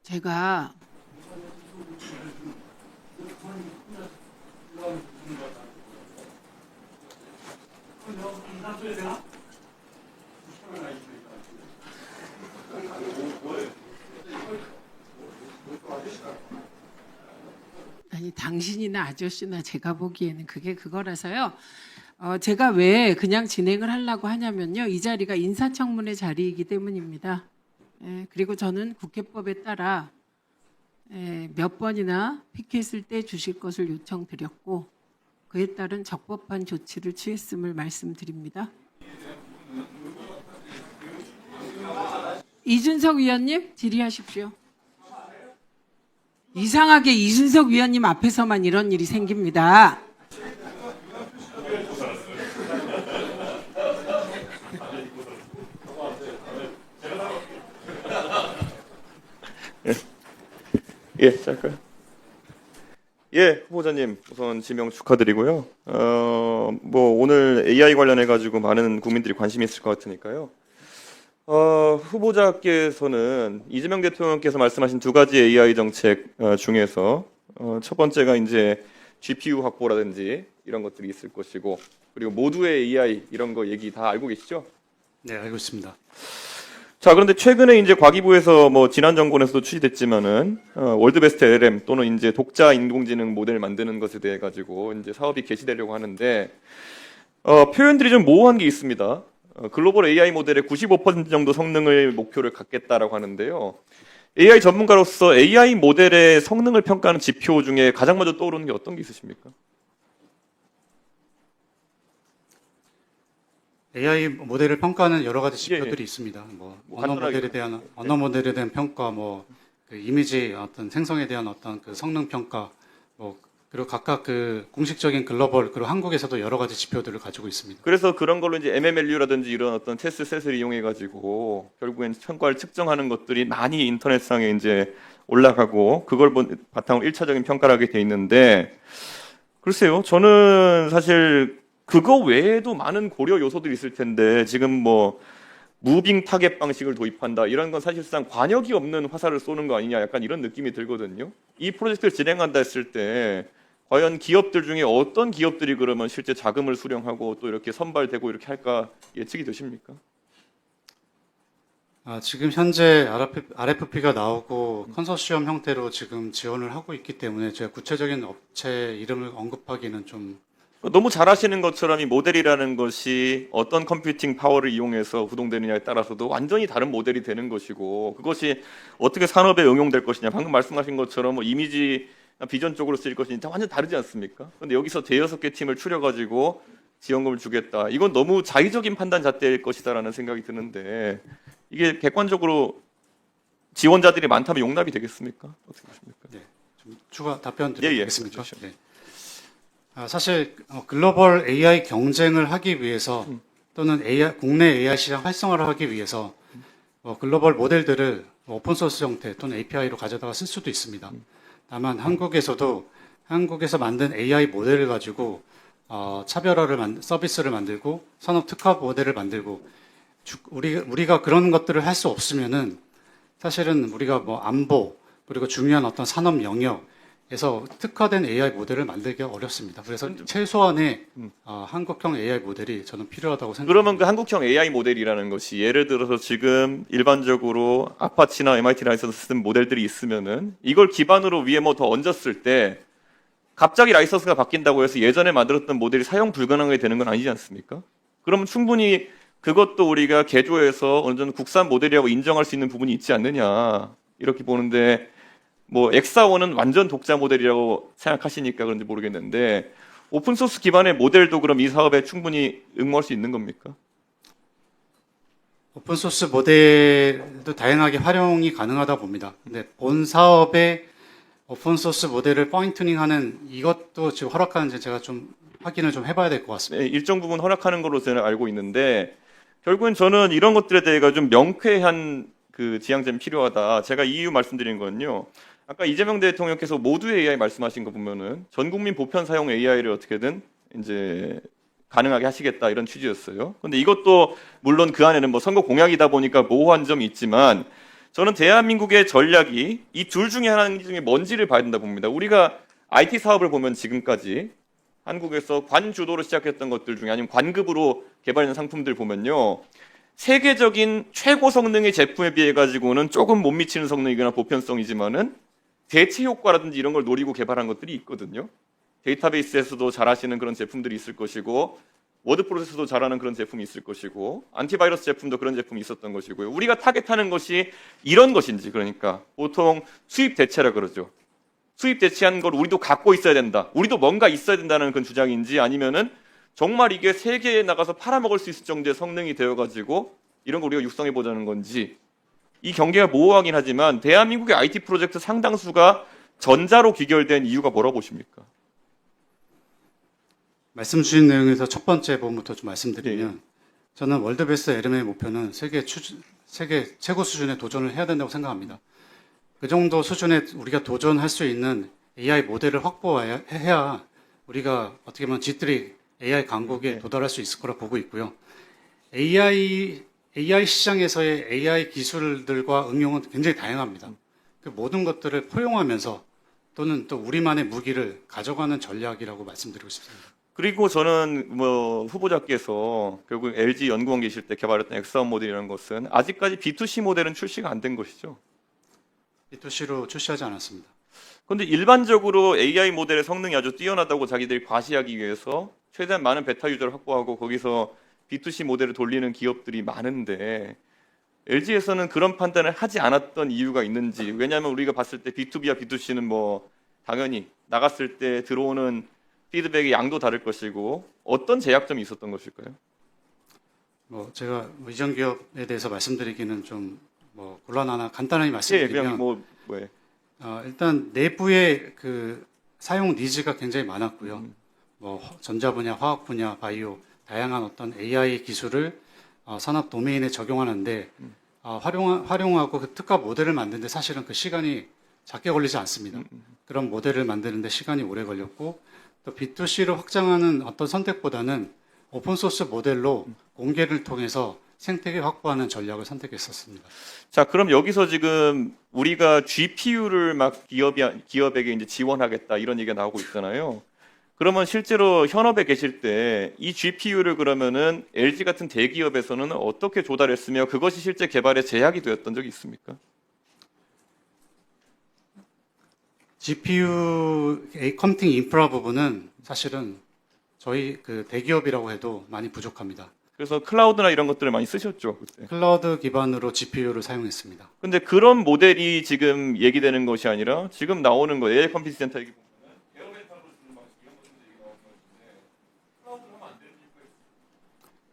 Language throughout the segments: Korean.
제가 아니 당신이나 아저씨나 제가 보기에는 그게 그거라서요. 제가 왜 그냥 진행을 하려고 하냐면요. 이 자리가 인사청문회 자리이기 때문입니다. 그리고 저는 국회법에 따라 몇 번이나 피켓을 떼 주실 것을 요청드렸고 그에 따른 적법한 조치를 취했음을 말씀드립니다. 이준석 위원님 질의하십시오. 이상하게 이준석 위원님 앞에서만 이런 일이 생깁니다. 예, 시작할까요? 예, 후보자님 우선 지명 축하드리고요. 뭐 오늘 AI 관련해 가지고 많은 국민들이 관심이 있을 것 같으니까요. 후보자께서는 이재명 대통령께서 말씀하신 두 가지 AI 정책 중에서 첫 번째가 이제 GPU 확보라든지 이런 것들이 있을 것이고 그리고 모두의 AI 이런 거 얘기 다 알고 계시죠? 네, 알고 있습니다. 자, 그런데 최근에 이제 과기부에서 뭐 지난 정권에서도 출시됐지만은 월드베스트 LLM 또는 이제 독자 인공지능 모델 만드는 것에 대해 가지고 이제 사업이 개시되려고 하는데 표현들이 좀 모호한 게 있습니다. 글로벌 AI 모델의 95% 정도 성능을 목표를 갖겠다라고 하는데요. AI 전문가로서 AI 모델의 성능을 평가하는 지표 중에 가장 먼저 떠오르는 게 어떤 게 있으십니까? AI 모델을 평가하는 여러 가지 지표들이 예. 있습니다. 뭐 간단하게. 언어 모델에 대한 평가, 그 이미지 어떤 생성에 대한 어떤 그 성능 평가, 그리고 각각 그 공식적인 글로벌 그리고 한국에서도 여러 가지 지표들을 가지고 있습니다. 그래서 그런 걸로 이제 MMLU라든지 이런 어떤 테스트 셋을 이용해 가지고 결국엔 평가를 측정하는 것들이 많이 인터넷상에 이제 올라가고 그걸 바탕으로 1차적인 평가를 하게 돼 있는데 글쎄요. 저는 사실 그거 외에도 많은 고려 요소들이 있을 텐데 지금 뭐 무빙 타겟 방식을 도입한다 이런 건 사실상 관역이 없는 화살을 쏘는 거 아니냐 약간 이런 느낌이 들거든요. 이 프로젝트를 진행한다 했을 때 과연 기업들 중에 어떤 기업들이 그러면 실제 자금을 수령하고 또 이렇게 선발되고 이렇게 할까 예측이 되십니까? 지금 현재 RFP가 나오고 컨소시엄 형태로 지금 지원을 하고 있기 때문에 제가 구체적인 업체 이름을 언급하기는 좀 너무 잘 아시는 것처럼 이 모델이라는 것이 어떤 컴퓨팅 파워를 이용해서 구동되느냐에 따라서도 완전히 다른 모델이 되는 것이고 그것이 어떻게 산업에 응용될 것이냐 방금 말씀하신 것처럼 뭐 이미지 비전 쪽으로 쓰일 것이냐 완전 다르지 않습니까? 그런데 여기서 대여섯 개 팀을 추려가지고 지원금을 주겠다. 이건 너무 자의적인 판단 잣대일 것이다라는 생각이 드는데 이게 객관적으로 지원자들이 많다면 용납이 되겠습니까? 어떻게 보십니까? 네, 좀 추가 답변 예, 예. 드리겠습니까? 네. 사실 글로벌 AI 경쟁을 하기 위해서 또는 국내 AI 시장 활성화를 하기 위해서 글로벌 모델들을 오픈소스 형태 또는 API로 가져다가 쓸 수도 있습니다. 다만 한국에서 만든 AI 모델을 가지고 서비스를 만들고 산업 특화 모델을 만들고 우리가 그런 것들을 할 수 없으면은 사실은 우리가 뭐 안보 그리고 중요한 어떤 산업 영역에서 특화된 AI 모델을 만들기가 어렵습니다. 그래서 최소한의 한국형 AI 모델이 저는 필요하다고 생각합니다. 그러면 그 한국형 AI 모델이라는 것이 예를 들어서 지금 일반적으로 아파치나 MIT 라이선스 시스템 모델들이 있으면은 이걸 기반으로 위에 뭐 더 얹었을 때 갑자기 라이선스가 바뀐다고 해서 예전에 만들었던 모델이 사용 불가능하게 되는 건 아니지 않습니까? 그러면 충분히 그것도 우리가 개조해서 어느 정도 국산 모델이라고 인정할 수 있는 부분이 있지 않느냐 이렇게 보는데 뭐 엑사원은 완전 독자 모델이라고 생각하시니까 그런지 모르겠는데 오픈소스 기반의 모델도 그럼 이 사업에 충분히 응모할 수 있는 겁니까? 오픈소스 모델도 다양하게 활용이 가능하다 봅니다. 근데 본 사업에 오픈소스 모델을 파인튜닝하는 이것도 지금 허락하는지 제가 좀 확인을 좀 해봐야 될 것 같습니다. 네, 일정 부분 허락하는 걸로 저는 알고 있는데 결국엔 저는 이런 것들에 대해서 좀 명쾌한 그 지향점이 필요하다. 제가 이 이유 말씀드린 건요. 아까 이재명 대통령께서 모두의 AI 말씀하신 거 보면은 전 국민 보편 사용 AI를 어떻게든 이제 가능하게 하시겠다 이런 취지였어요. 근데 이것도 물론 그 안에는 뭐 선거 공약이다 보니까 모호한 점이 있지만 저는 대한민국의 전략이 이 둘 중에 하나 중에 뭔지를 봐야 된다 봅니다. 우리가 IT 사업을 보면 지금까지 한국에서 관주도로 시작했던 것들 중에 아니면 관급으로 개발된 상품들 보면요. 세계적인 최고 성능의 제품에 비해 가지고는 조금 못 미치는 성능이거나 보편성이지만은 대체 효과라든지 이런 걸 노리고 개발한 것들이 있거든요. 데이터베이스에서도 잘하시는 그런 제품들이 있을 것이고 워드 프로세서도 잘하는 그런 제품이 있을 것이고 안티바이러스 제품도 그런 제품이 있었던 것이고요. 우리가 타겟하는 것이 이런 것인지 그러니까 보통 수입 대체라 그러죠. 수입 대체한 걸 우리도 갖고 있어야 된다. 우리도 뭔가 있어야 된다는 그런 주장인지 아니면은 정말 이게 세계에 나가서 팔아먹을 수 있을 정도의 성능이 되어가지고 이런 거 우리가 육성해 보자는 건지 이 경계가 모호하긴 하지만 대한민국의 IT 프로젝트 상당수가 전자로 귀결된 이유가 뭐라고 보십니까? 말씀 주신 내용에서 첫 번째 부분부터 좀 말씀드리면 저는 월드베스트 LM의 목표는 세계 최고 수준의 도전을 해야 된다고 생각합니다. 그 정도 수준에 우리가 도전할 수 있는 AI 모델을 확보해야 우리가 어떻게 보면 G3 AI 강국에 도달할 수 있을 거라 보고 있고요. AI 시장에서의 AI 기술들과 응용은 굉장히 다양합니다. 그 모든 것들을 포용하면서 또는 또 우리만의 무기를 가져가는 전략이라고 말씀드리고 싶습니다. 그리고 저는 뭐 후보자께서 결국 LG 연구원 계실 때 개발했던 엑스원 모델이라는 것은 아직까지 B2C 모델은 출시가 안 된 것이죠. B2C로 출시하지 않았습니다. 그런데 일반적으로 AI 모델의 성능이 아주 뛰어나다고 자기들이 과시하기 위해서 최대한 많은 베타 유저를 확보하고 거기서 B2C 모델을 돌리는 기업들이 많은데 LG에서는 그런 판단을 하지 않았던 이유가 있는지. 왜냐하면 우리가 봤을 때 B2B와 B2C는 뭐 당연히 나갔을 때 들어오는 피드백의 양도 다를 것이고 어떤 제약점이 있었던 것일까요? 제가 이전 기업에 대해서 말씀드리기는 좀 곤란하나 간단하게 예, 말씀드리면 그냥 일단 내부의 그 사용 니즈가 굉장히 많았고요. 전자 분야, 화학 분야, 바이오 다양한 어떤 AI 기술을 산업 도메인에 적용하는데 활용하고 그 특화 모델을 만드는데 사실은 그 시간이 작게 걸리지 않습니다. 그런 모델을 만드는데 시간이 오래 걸렸고 또 B2C를 확장하는 어떤 선택보다는 오픈소스 모델로 공개를 통해서 생태계 확보하는 전략을 선택했었습니다. 자, 그럼 여기서 지금 우리가 GPU를 막 기업에게 이제 지원하겠다 이런 얘기가 나오고 있잖아요. 그러면 실제로 현업에 계실 때 이 GPU를 그러면은 LG 같은 대기업에서는 어떻게 조달했으며 그것이 실제 개발에 제약이 되었던 적이 있습니까? GPU 컴퓨팅 인프라 부분은 사실은 저희 그 대기업이라고 해도 많이 부족합니다. 그래서 클라우드나 이런 것들을 많이 쓰셨죠, 그때. 클라우드 기반으로 GPU를 사용했습니다. 근데 그런 모델이 지금 얘기되는 것이 아니라 지금 나오는 거 AI 컴퓨팅 센터 얘기 보면은 에어벤타로 쓰는 방식 이런 것들 얘기 나오는 것인데 클라우드로 하면 안 되는 이유가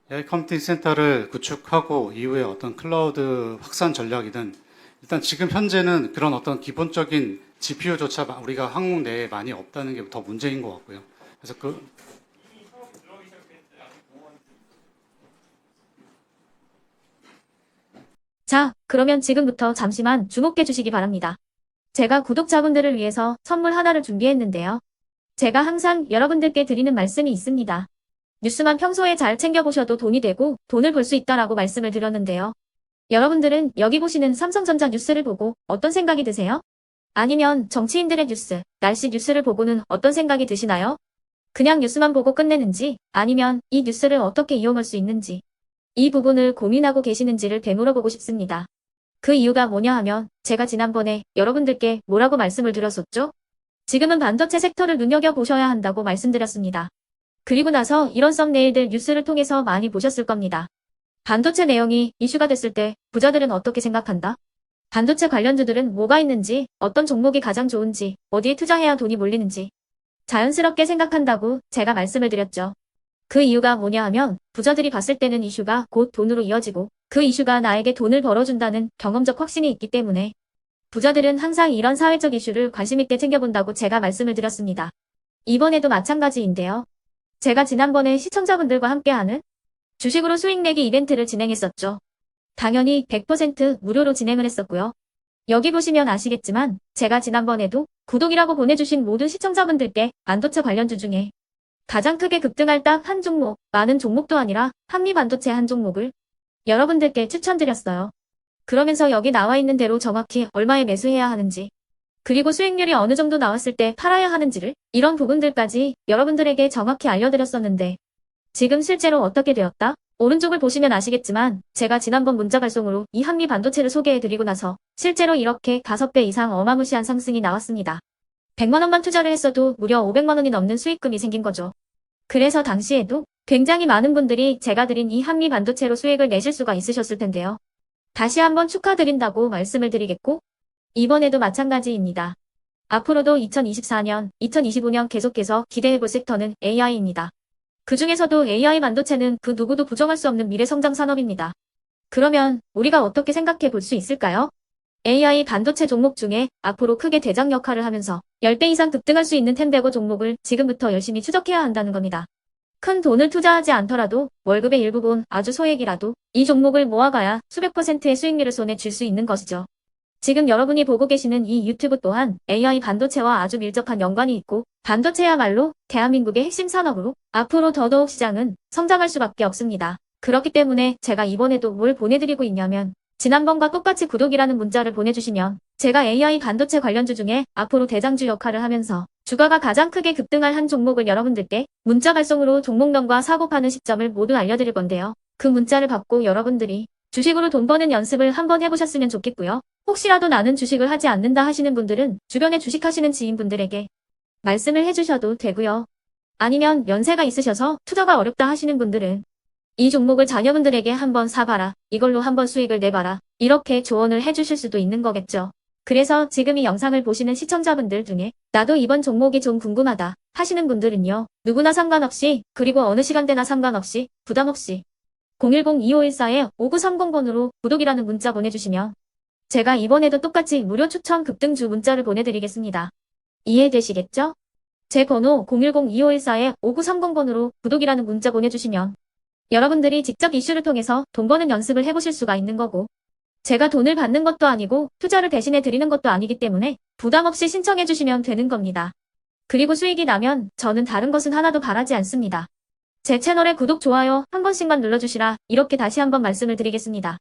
있어요. AI 컴퓨팅 센터를 구축하고 이후에 어떤 클라우드 확산 전략이든 일단 지금 현재는 그런 어떤 기본적인 GPU조차 우리가 한국 내에 많이 없다는 게 더 문제인 것 같고요. 그래서 자, 그러면 지금부터 잠시만 주목해 주시기 바랍니다. 제가 구독자분들을 위해서 선물 하나를 준비했는데요. 제가 항상 여러분들께 드리는 말씀이 있습니다. 뉴스만 평소에 잘 챙겨보셔도 돈이 되고 돈을 벌 수 있다라고 말씀을 드렸는데요. 여러분들은 여기 보시는 삼성전자 뉴스를 보고 어떤 생각이 드세요? 아니면 정치인들의 뉴스, 날씨 뉴스를 보고는 어떤 생각이 드시나요? 그냥 뉴스만 보고 끝내는지 아니면 이 뉴스를 어떻게 이용할 수 있는지 이 부분을 고민하고 계시는지를 되물어보고 싶습니다. 그 이유가 뭐냐 하면 제가 지난번에 여러분들께 뭐라고 말씀을 드렸었죠? 지금은 반도체 섹터를 눈여겨보셔야 한다고 말씀드렸습니다. 그리고 나서 이런 썸네일들 뉴스를 통해서 많이 보셨을 겁니다. 반도체 내용이 이슈가 됐을 때 부자들은 어떻게 생각한다? 반도체 관련주들은 뭐가 있는지, 어떤 종목이 가장 좋은지, 어디에 투자해야 돈이 몰리는지 자연스럽게 생각한다고 제가 말씀을 드렸죠. 그 이유가 뭐냐 하면 부자들이 봤을 때는 이슈가 곧 돈으로 이어지고 그 이슈가 나에게 돈을 벌어준다는 경험적 확신이 있기 때문에 부자들은 항상 이런 사회적 이슈를 관심 있게 챙겨본다고 제가 말씀을 드렸습니다. 이번에도 마찬가지인데요. 제가 지난번에 시청자분들과 함께하는 주식으로 수익 내기 이벤트를 진행했었죠. 당연히 100% 무료로 진행을 했었고요. 여기 보시면 아시겠지만 제가 지난번에도 구독이라고 보내주신 모든 시청자분들께 반도체 관련주 중에 가장 크게 급등할 딱 한 종목, 많은 종목도 아니라 한미 반도체 한 종목을 여러분들께 추천드렸어요. 그러면서 여기 나와 있는 대로 정확히 얼마에 매수해야 하는지, 그리고 수익률이 어느 정도 나왔을 때 팔아야 하는지를, 이런 부분들까지 여러분들에게 정확히 알려드렸었는데 지금 실제로 어떻게 되었다? 오른쪽을 보시면 아시겠지만 제가 지난번 문자 발송으로 이 한미 반도체를 소개해드리고 나서 실제로 이렇게 5배 이상 어마무시한 상승이 나왔습니다. 100만 원만 투자를 했어도 무려 500만 원이 넘는 수익금이 생긴 거죠. 그래서 당시에도 굉장히 많은 분들이 제가 드린 이 한미 반도체로 수익을 내실 수가 있으셨을 텐데요. 다시 한번 축하드린다고 말씀을 드리겠고, 이번에도 마찬가지입니다. 앞으로도 2024년, 2025년 계속해서 기대해볼 섹터는 AI입니다. 그 중에서도 AI 반도체는 그 누구도 부정할 수 없는 미래 성장 산업입니다. 그러면 우리가 어떻게 생각해 볼 수 있을까요? AI 반도체 종목 중에 앞으로 크게 대장 역할을 하면서 10배 이상 급등할 수 있는 텐베고 종목을 지금부터 열심히 추적해야 한다는 겁니다. 큰 돈을 투자하지 않더라도 월급의 일부분 아주 소액이라도 이 종목을 모아가야 수백 %의 수익률을 손에 쥘 수 있는 것이죠. 지금 여러분이 보고 계시는 이 유튜브 또한 AI 반도체와 아주 밀접한 연관이 있고 반도체야말로 대한민국의 핵심 산업으로 앞으로 더더욱 시장은 성장할 수밖에 없습니다. 그렇기 때문에 제가 이번에도 뭘 보내드리고 있냐면 지난번과 똑같이 구독이라는 문자를 보내주시면 제가 AI 반도체 관련주 중에 앞으로 대장주 역할을 하면서 주가가 가장 크게 급등할 한 종목을 여러분들께 문자 발송으로 종목명과 사고 파는 시점을 모두 알려드릴 건데요. 그 문자를 받고 여러분들이 주식으로 돈 버는 연습을 한번 해보셨으면 좋겠고요. 혹시라도 나는 주식을 하지 않는다 하시는 분들은 주변에 주식하시는 지인분들에게 말씀을 해주셔도 되고요. 아니면 연세가 있으셔서 투자가 어렵다 하시는 분들은 이 종목을 자녀분들에게 한번 사봐라, 이걸로 한번 수익을 내봐라, 이렇게 조언을 해주실 수도 있는 거겠죠. 그래서 지금 이 영상을 보시는 시청자분들 중에 나도 이번 종목이 좀 궁금하다 하시는 분들은요. 누구나 상관없이, 그리고 어느 시간대나 상관없이 부담 없이 010-2514-5930번으로 구독이라는 문자 보내주시면 제가 이번에도 똑같이 무료 추천 급등주 문자를 보내드리겠습니다. 이해되시겠죠? 제 번호 010-2514-5930번으로 구독이라는 문자 보내주시면 여러분들이 직접 이슈를 통해서 돈 버는 연습을 해보실 수가 있는 거고, 제가 돈을 받는 것도 아니고 투자를 대신해 드리는 것도 아니기 때문에 부담 없이 신청해 주시면 되는 겁니다. 그리고 수익이 나면 저는 다른 것은 하나도 바라지 않습니다. 제 채널에 구독, 좋아요 한 번씩만 눌러주시라, 이렇게 다시 한번 말씀을 드리겠습니다.